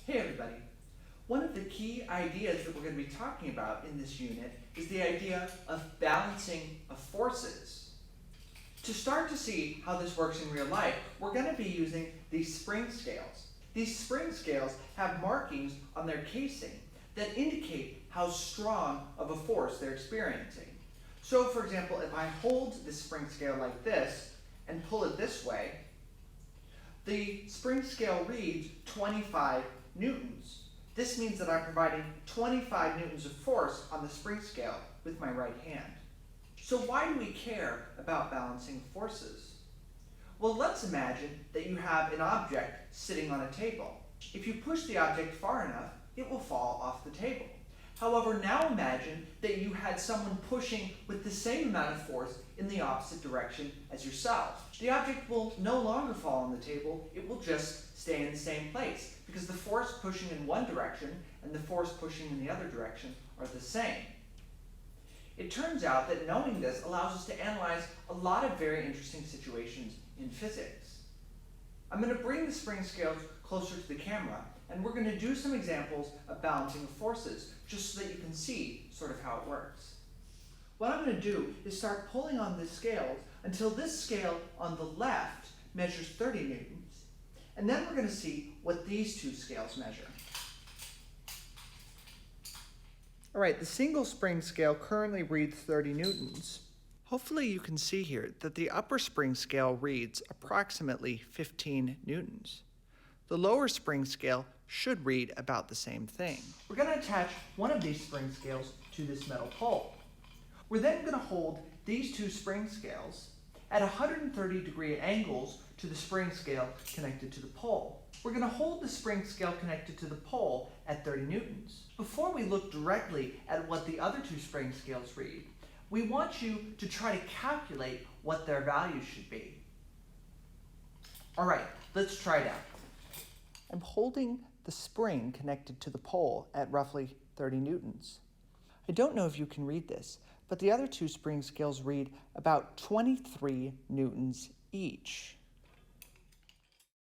Hey everybody! One of the key ideas that we're going to be talking about in this unit is the idea of balancing of forces. To start to see how this works in real life, we're going to be using these spring scales. These spring scales have markings on their casing that indicate how strong of a force they're experiencing. So for example, if I hold this spring scale like this and pull it this way, the spring scale reads 25 newtons. This means that I'm providing 25 newtons of force on the spring scale with my right hand. So why do we care about balancing forces? Well, let's imagine that you have an object sitting on a table. If you push the object far enough, it will fall off the table. However, now imagine that you had someone pushing with the same amount of force in the opposite direction as yourself. The object will no longer fall on the table, it will just stay in the same place because the force pushing in one direction and the force pushing in the other direction are the same. It turns out that knowing this allows us to analyze a lot of very interesting situations in physics. I'm going to bring the spring scales closer to the camera, and we're going to do some examples of balancing of forces, just so that you can see sort of how it works. What I'm going to do is start pulling on the scales until this scale on the left measures 30 newtons, and then we're going to see what these two scales measure. All right, the single spring scale currently reads 30 newtons. Hopefully you can see here that the upper spring scale reads approximately 15 newtons. The lower spring scale should read about the same thing. We're going to attach one of these spring scales to this metal pole. We're then going to hold these two spring scales at 130-degree angles to the spring scale connected to the pole. We're going to hold the spring scale connected to the pole at 30 newtons. Before we look directly at what the other two spring scales read, we want you to try to calculate what their values should be. All right, let's try it out. I'm holding the spring connected to the pole at roughly 30 newtons. I don't know if you can read this, but the other two spring scales read about 23 newtons each.